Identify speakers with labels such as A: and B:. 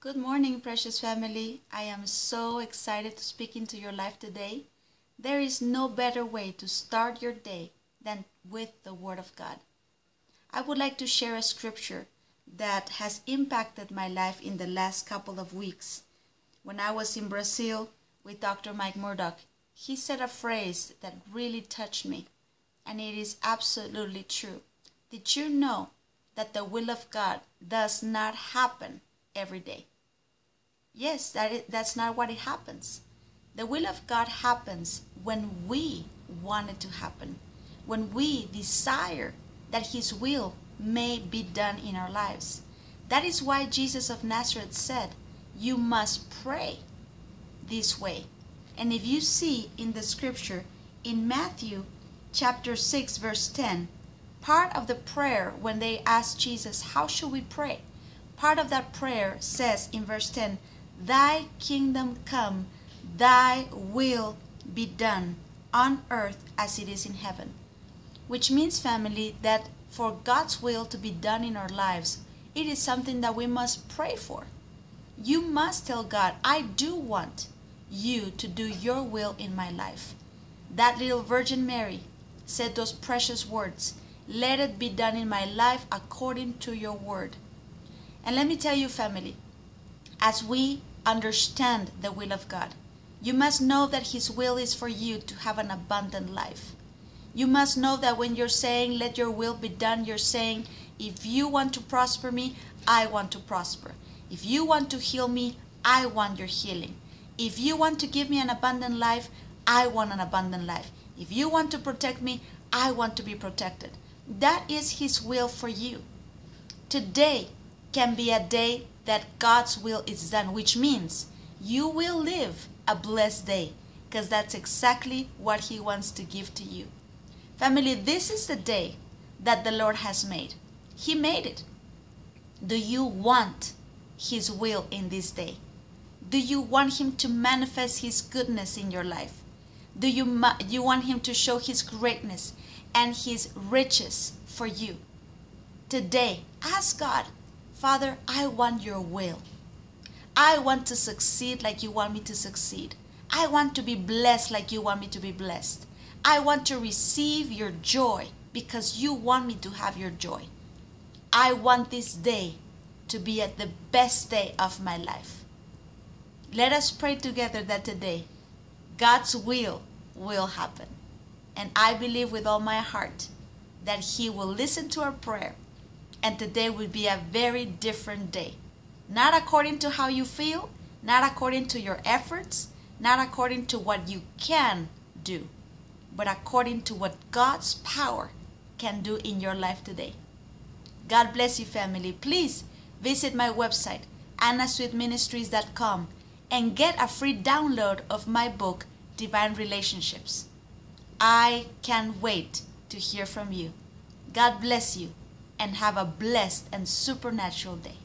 A: Good morning, precious family. I am so excited to speak into your life today. There is no better way to start your day than with the Word of God. I would like to share a scripture that has impacted my life in the last couple of weeks. When I was in Brazil with Dr. Mike Murdock, he said a phrase that really touched me, and it is absolutely true. Did you know that the will of God does not happen every day? Yes, that's not what it happens. The will of God happens when we want it to happen, when we desire that His will may be done in our lives. That is why Jesus of Nazareth said, you must pray this way. And if you see in the scripture, in Matthew chapter 6, verse 10, part of the prayer when they asked Jesus, how should we pray? Part of that prayer says in verse 10, Thy kingdom come, Thy will be done on earth as it is in heaven. Which means, family, that for God's will to be done in our lives, it is something that we must pray for. You must tell God, I do want you to do your will in my life. That little Virgin Mary said those precious words, let it be done in my life according to your word. And let me tell you, family, as we understand the will of God, you must know that His will is for you to have an abundant life. You must know that when you're saying, let your will be done, you're saying, if you want to prosper me, I want to prosper. If you want to heal me, I want your healing. If you want to give me an abundant life, I want an abundant life. If you want to protect me, I want to be protected. That is His will for you. Today can be a day that God's will is done, which means you will live a blessed day, because that's exactly what He wants to give to you. Family, this is the day that the Lord has made. He made it. Do you want His will in this day? Do you want Him to manifest His goodness in your life? Do you want Him to show His greatness and His riches for you? Today, ask God, Father, I want your will. I want to succeed like you want me to succeed. I want to be blessed like you want me to be blessed. I want to receive your joy because you want me to have your joy. I want this day to be at the best day of my life. Let us pray together that today God's will happen. And I believe with all my heart that He will listen to our prayer. And today will be a very different day. Not according to how you feel, not according to your efforts, not according to what you can do, but according to what God's power can do in your life today. God bless you, family. Please visit my website, annasweetministries.com, and get a free download of my book, Divine Relationships. I can't wait to hear from you. God bless you, and have a blessed and supernatural day.